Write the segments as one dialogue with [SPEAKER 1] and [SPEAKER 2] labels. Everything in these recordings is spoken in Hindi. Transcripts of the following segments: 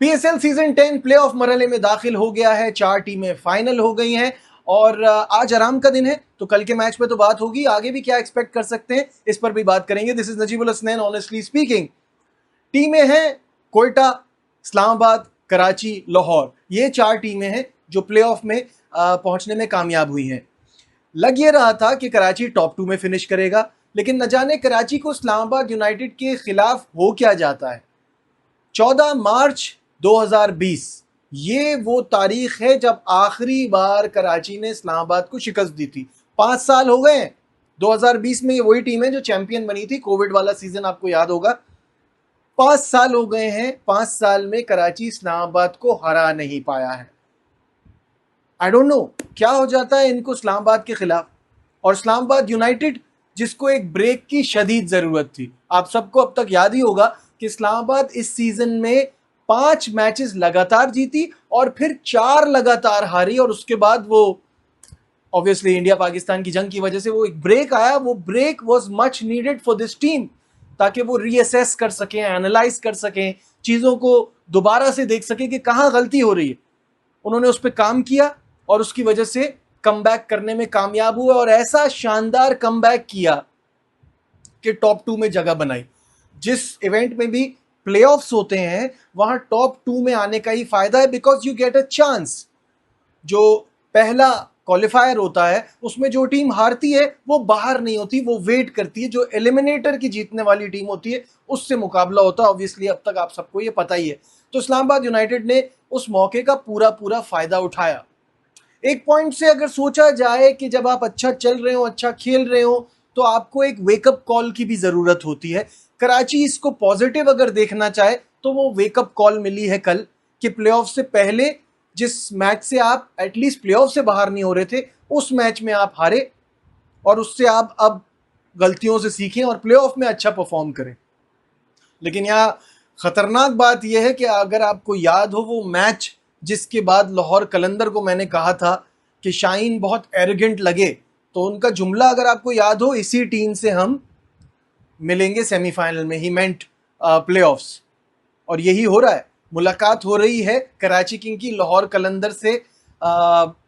[SPEAKER 1] पीएसएल सीजन 10 प्लेऑफ मरहले में दाखिल हो गया है। 4 टीमें फाइनल हो गई हैं और आज आराम का दिन है, तो कल के मैच पे तो बात होगी। आगे भी क्या एक्सपेक्ट कर सकते हैं इस पर भी बात करेंगे। This is Najibul Hasnain, honestly speaking. टीमें हैं कोयटा, इस्लामाबाद, कराची, लाहौर। ये 4 टीमें हैं जो प्लेऑफ में पहुंचने में कामयाब हुई हैं। लग ये रहा था कि कराची टॉप 2 में फिनिश करेगा, लेकिन न जाने कराची को इस्लामाबाद यूनाइटेड के खिलाफ हो क्या जाता है। 14 मार्च 2020 ये वो तारीख है जब आखिरी बार कराची ने इस्लामाबाद को शिकस्त दी थी। 5 साल हो गए हैं। 2020 में ये वही टीम है जो चैंपियन बनी थी। कोविड वाला सीजन आपको याद होगा। 5 साल हो गए हैं। 5 साल में कराची इस्लामाबाद को हरा नहीं पाया है। आई डोंट नो क्या हो जाता है इनको इस्लामाबाद के खिलाफ। और इस्लामाबाद यूनाइटेड, जिसको एक ब्रेक की शदीद जरूरत थी। आप सबको अब तक याद ही होगा कि इस्लामाबाद इस सीजन में 5 मैचेस लगातार जीती और फिर 4 लगातार हारी, और उसके बाद वो ऑब्वियसली इंडिया पाकिस्तान की जंग की वजह से वो एक ब्रेक आया। वो break was much needed for this team, ताकि वो रीअसेस कर सकें, एनालाइज कर सकें, चीज़ों को दोबारा से देख सकें कि कहाँ गलती हो रही है। उन्होंने उस पर काम किया और उसकी वजह से कमबैक करने में कामयाब हुए, और ऐसा शानदार कमबैक किया कि टॉप 2 में जगह बनाई। जिस इवेंट में भी प्लेऑफ्स होते हैं वहां टॉप 2 में आने का ही फायदा है, because you get a chance. जो पहला क्वालिफायर होता है उसमें जो टीम हारती है वो बाहर नहीं होती, वो वेट करती है। जो एलिमिनेटर की जीतने वाली टीम होती है उससे मुकाबला होता है। ऑब्वियसली अब तक आप सबको ये पता ही है। तो इस्लामाबाद यूनाइटेड ने उस मौके का पूरा पूरा फायदा उठाया। एक पॉइंट से अगर सोचा जाए कि जब आप अच्छा चल रहे हो, अच्छा खेल रहे हो, तो आपको एक वेकअप कॉल की भी जरूरत होती है। कराची इसको पॉजिटिव अगर देखना चाहे तो वो वेकअप कॉल मिली है कल, कि प्लेऑफ से पहले जिस मैच से आप एटलीस्ट प्लेऑफ से बाहर नहीं हो रहे थे, उस मैच में आप हारे, और उससे आप अब गलतियों से सीखें और प्लेऑफ में अच्छा परफॉर्म करें। लेकिन यहाँ खतरनाक बात यह है कि अगर आपको याद हो वो मैच जिसके बाद लाहौर कलंदर को मैंने कहा था कि शाहीन बहुत एरोगेंट लगे, तो उनका जुमला अगर आपको याद हो, इसी टीम से हम मिलेंगे सेमीफाइनल में, ही मेंट प्लेऑफ्स। और यही हो रहा है। मुलाकात हो रही है कराची किंग की लाहौर कलंदर से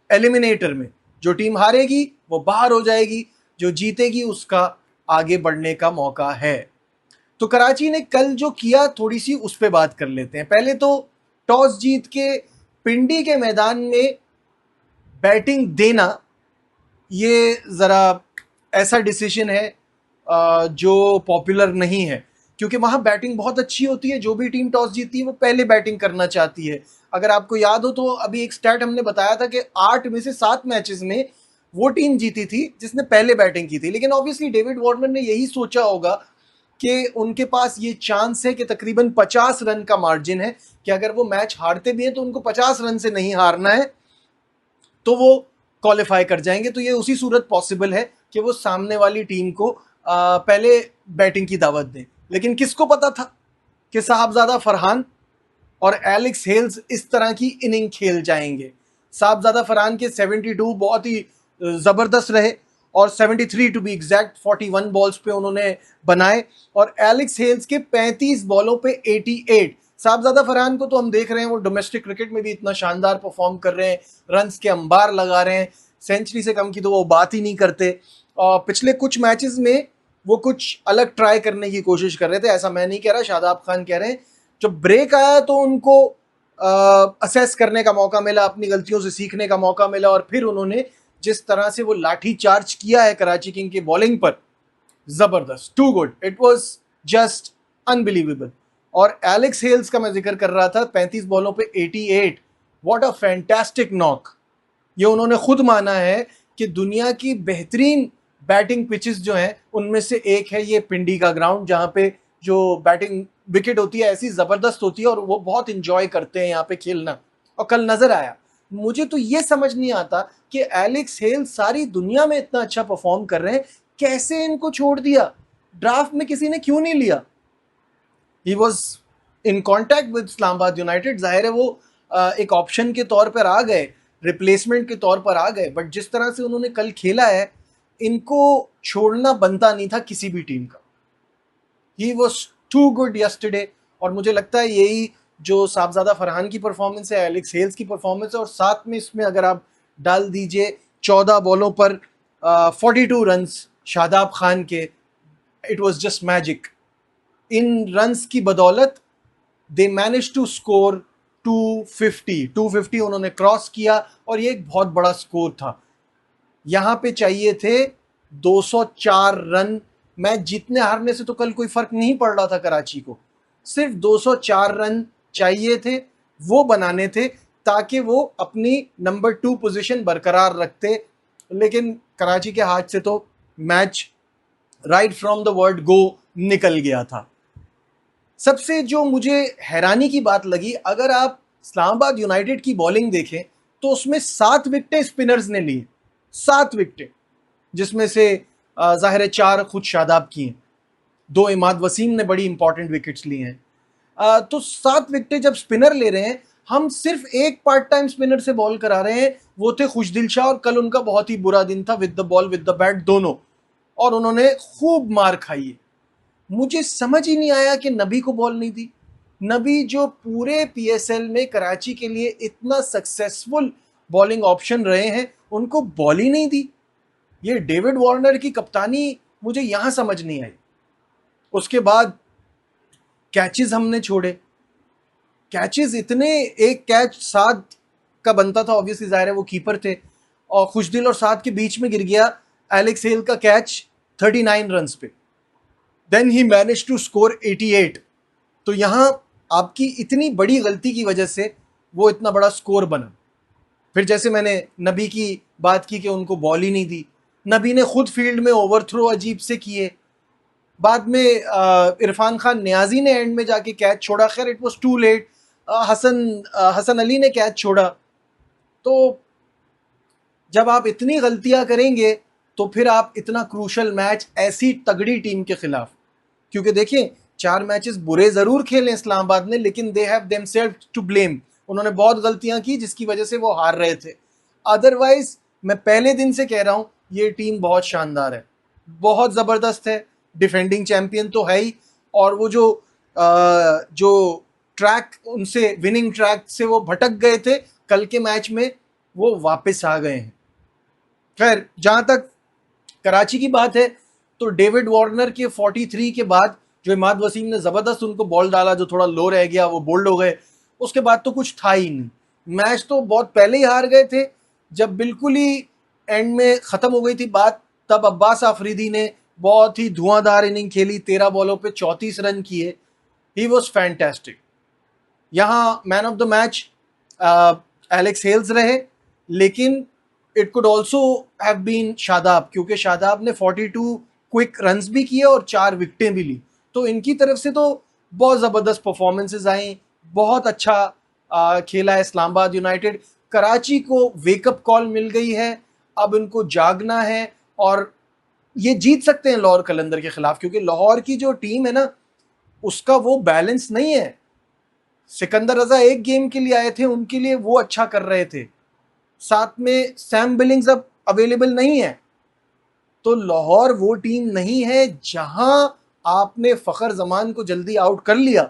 [SPEAKER 1] एलिमिनेटर में। जो टीम हारेगी वो बाहर हो जाएगी, जो जीतेगी उसका आगे बढ़ने का मौका है। तो कराची ने कल जो किया, थोड़ी सी उस पर बात कर लेते हैं। पहले तो टॉस जीत के पिंडी के मैदान में बैटिंग देना, ये ज़रा ऐसा डिसीजन है जो पॉपुलर नहीं है, क्योंकि वहाँ बैटिंग बहुत अच्छी होती है। जो भी टीम टॉस जीतती है वो पहले बैटिंग करना चाहती है। अगर आपको याद हो तो अभी एक स्टैट हमने बताया था कि 8 में से 7 मैचेस में वो टीम जीती थी जिसने पहले बैटिंग की थी। लेकिन ऑब्वियसली डेविड वार्नर ने यही सोचा होगा कि उनके पास ये चांस है कि तकरीबन 50 रन का मार्जिन है, कि अगर वो मैच हारते भी हैं तो उनको 50 रन से नहीं हारना है, तो वो क्वालिफाई कर जाएंगे। तो ये उसी सूरत पॉसिबल है कि वो सामने वाली टीम को पहले बैटिंग की दावत दें। लेकिन किसको पता था कि साहबजादा फरहान और एलेक्स हेल्स इस तरह की इनिंग खेल जाएंगे। साहबजादा फरहान के 72 बहुत ही ज़बरदस्त रहे, और 73 टू बी एग्जैक्ट 41 बॉल्स पे उन्होंने बनाए, और एलेक्स हेल्स के 35 बॉलों पे 88। साहबजादा फरहान को तो हम देख रहे हैं वो डोमेस्टिक क्रिकेट में भी इतना शानदार परफॉर्म कर रहे हैं, रन्स के अंबार लगा रहे हैं। सेंचुरी से कम की तो वो बात ही नहीं करते। और पिछले कुछ मैचेस में वो कुछ अलग ट्राई करने की कोशिश कर रहे थे। ऐसा मैं नहीं कह रहा, शादाब खान कह रहे हैं। जब ब्रेक आया तो उनको असेस करने का मौका मिला, अपनी गलतियों से सीखने का मौका मिला, और फिर उन्होंने जिस तरह से वो लाठी चार्ज किया है कराची किंग की बॉलिंग पर, जबरदस्त, too good, it was just unbelievable. और एलेक्स हेल्स का मैं जिक्र कर रहा था, 35 बॉलों पे 88, व्हाट अ फैंटास्टिक नॉक। ये उन्होंने खुद माना है कि दुनिया की बेहतरीन बैटिंग पिचेस जो हैं उनमें से एक है ये पिंडी का ग्राउंड, जहाँ पे जो बैटिंग विकेट होती है ऐसी ज़बरदस्त होती है, और वो बहुत इंजॉय करते हैं यहाँ पे खेलना। और कल नज़र आया। मुझे तो ये समझ नहीं आता कि एलेक्स हेल सारी दुनिया में इतना अच्छा परफॉर्म कर रहे हैं, कैसे इनको छोड़ दिया, ड्राफ्ट में किसी ने क्यों नहीं लिया। He was in contact with Islamabad United. जाहिर है वो एक ऑप्शन के तौर पर आ गए, रिप्लेसमेंट के तौर पर आ गए, बट जिस तरह से उन्होंने कल खेला है, इनको छोड़ना बनता नहीं था किसी भी टीम का। He was too good yesterday, और मुझे लगता है यही जो साहबजादा फरहान की परफॉर्मेंस है, एलेक्स हेल्स की परफॉर्मेंस है, और साथ में इसमें अगर आप डाल दीजिए 14 बॉलों पर 42 रन्स शादाब खान के, it was just magic. In runs की बदौलत दे मैनेज टू स्कोर 250 उन्होंने क्रॉस किया, और ये एक बहुत बड़ा स्कोर था। यहां पे चाहिए थे 204 रन। मैच जीतने हारने से तो कल कोई फर्क नहीं पड़ रहा था कराची को, सिर्फ 204 रन चाहिए थे, वो बनाने थे ताकि वो अपनी नंबर 2 पोजीशन बरकरार रखते। लेकिन कराची के हाथ से तो match right from the word go निकल गया था। सबसे जो मुझे हैरानी की बात लगी, अगर आप इस्लामाबाद यूनाइटेड की बॉलिंग देखें तो उसमें 7 विकेटें स्पिनर्स ने ली, 7 विकेटें, जिसमें से जाहिर है 4 खुद शादाब की हैं, 2 इमाद वसीम ने बड़ी इंपॉर्टेंट विकेट्स ली हैं। तो 7 विकेटें जब स्पिनर ले रहे हैं, हम सिर्फ एक पार्ट टाइम स्पिनर से बॉल करा रहे हैं, वो थे खुशदिल शाह, और कल उनका बहुत ही बुरा दिन था with the ball with the bat दोनों, और उन्होंने खूब मार खाई है। मुझे समझ ही नहीं आया कि नबी को बॉल नहीं दी। नबी जो पूरे पीएसएल में कराची के लिए इतना सक्सेसफुल बॉलिंग ऑप्शन रहे हैं, उनको बॉल ही नहीं दी। ये डेविड वार्नर की कप्तानी मुझे यहां समझ नहीं आई। उसके बाद कैचेस हमने छोड़े, कैचेस इतने, एक कैच साद का बनता था, ऑब्वियसली जाहिर है वो कीपर थे, और खुशदिल और साद के बीच में गिर गया एलेक्स हेल का कैच 39 रन्स पे, then he manage to score 88। तो यहां आपकी इतनी बड़ी गलती की वजह से वो इतना बड़ा स्कोर बना। फिर जैसे मैंने नबी की बात की कि उनको बॉल ही नहीं दी, नबी ने खुद फील्ड में ओवरथ्रो अजीब से किए। बाद में इरफान खान नियाजी ने एंड में जाके कैच छोड़ा, खैर it was too late. Hasan Ali ने कैच छोड़ा। तो जब आप इतनी गलतियां करेंगे तो फिर आप इतना क्रूशल मैच ऐसी तगड़ी टीम के खिलाफ, क्योंकि देखिए 4 मैचेस बुरे जरूर खेले इस्लामाबाद ने, लेकिन they have themselves to blame. उन्होंने बहुत गलतियां की जिसकी वजह से वो हार रहे थे। अदरवाइज मैं पहले दिन से कह रहा हूं ये टीम बहुत शानदार है, बहुत जबरदस्त है, डिफेंडिंग चैंपियन तो है ही, और वो जो ट्रैक उनसे, विनिंग ट्रैक से वो भटक गए थे कल के मैच में, वो वापस आ गए हैं। खैर जहां तक कराची की बात है, तो डेविड वार्नर के 43 के बाद जो इमाद वसीम ने जबरदस्त उनको बॉल डाला, जो थोड़ा लो रह गया, वो बोल्ड हो गए, उसके बाद तो कुछ था ही नहीं। मैच तो बहुत पहले ही हार गए थे। जब बिल्कुल ही एंड में खत्म हो गई थी बात, तब अब्बास आफरीदी ने बहुत ही धुआंधार इनिंग खेली, 13 बॉलों पे 34 रन किए। He was fantastic. यहाँ man of the match Alex Hales रहे, लेकिन it could also have been Shadab, क्योंकि शादाब ने 42 क्विक रन्स भी किए और 4 विकेटें भी ली। तो इनकी तरफ से तो बहुत ज़बरदस्त परफॉर्मेंसेज आई, बहुत अच्छा खेला है इस्लामाबाद यूनाइटेड। कराची को वेकअप कॉल मिल गई है, अब इनको जागना है, और ये जीत सकते हैं लाहौर कलंदर के खिलाफ, क्योंकि लाहौर की जो टीम है ना, उसका वो बैलेंस नहीं है। सिकंदर रजा एक गेम के लिए आए थे, उनके लिए वो अच्छा कर रहे थे, साथ में सैम बिलिंग्स अब अवेलेबल नहीं है। तो लाहौर वो टीम नहीं है जहां आपने फखर जमान को जल्दी आउट कर लिया,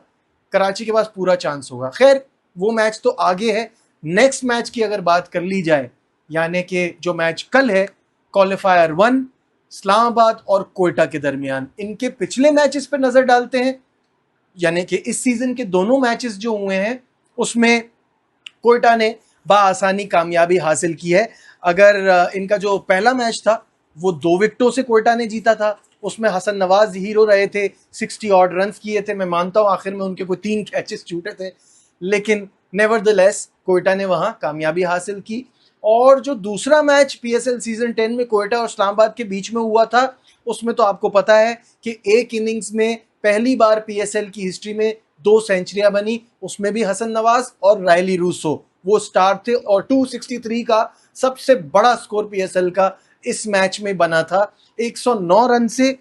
[SPEAKER 1] कराची के पास पूरा चांस होगा। खैर वो मैच तो आगे है। नेक्स्ट मैच की अगर बात कर ली जाए, यानी कि जो मैच कल है, क्वालिफायर 1 इस्लामाबाद और कोयटा के दरमियान, इनके पिछले मैचेस पर नजर डालते हैं। यानी कि इस सीजन के दोनों मैचेस जो हुए हैं, उसमें कोयटा ने बाआसानी कामयाबी हासिल की है। अगर इनका जो पहला मैच था वो 2 विकेटों से कोयटा ने जीता था, उसमें हसन नवाज हीरो रहे थे, 60 ऑड रन किए थे। मैं मानता हूं आखिर में उनके कोई 3 कैचेस छूटे थे, लेकिन नेवरदलेस कोयटा ने वहां कामयाबी हासिल की। और जो दूसरा मैच पीएसएल सीजन 10 में कोयटा और इस्लामाबाद के बीच में हुआ था, उसमें तो आपको पता है कि एक इनिंग्स में पहली बार पीएसएल की हिस्ट्री में 2 सेंचुरियां बनी, उसमें भी हसन नवाज और रायली रूसो वो स्टार थे, और 263 का सबसे बड़ा स्कोर पीएसएल का इस मैच में बना था। 109 रन से,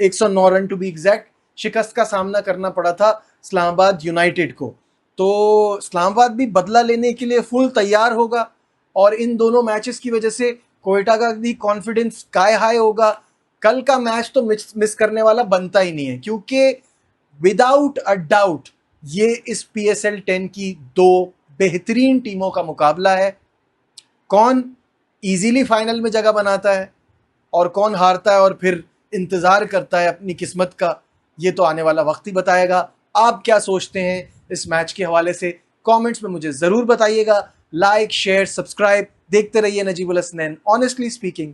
[SPEAKER 1] 109 रन टू बी एग्जैक्ट, शिकस्त का सामना करना पड़ा था इस्लामाबाद यूनाइटेड को। तो इस्लामाबाद भी बदला लेने के लिए फुल तैयार होगा, और इन दोनों मैचेस की वजह से कोयटा का भी कॉन्फिडेंस स्काई हाई होगा। कल का मैच तो मिस करने वाला बनता ही नहीं है, क्योंकि विदाउट अ डाउट ये इस PSL 10 की दो बेहतरीन टीमों का मुकाबला है। कौन इजीली फाइनल में जगह बनाता है और कौन हारता है और फिर इंतज़ार करता है अपनी किस्मत का, ये तो आने वाला वक्त ही बताएगा। आप क्या सोचते हैं इस मैच के हवाले से कमेंट्स में मुझे ज़रूर बताइएगा। लाइक, शेयर, सब्सक्राइब, देखते रहिए नजीबुल हसनैन ऑनेस्टली स्पीकिंग।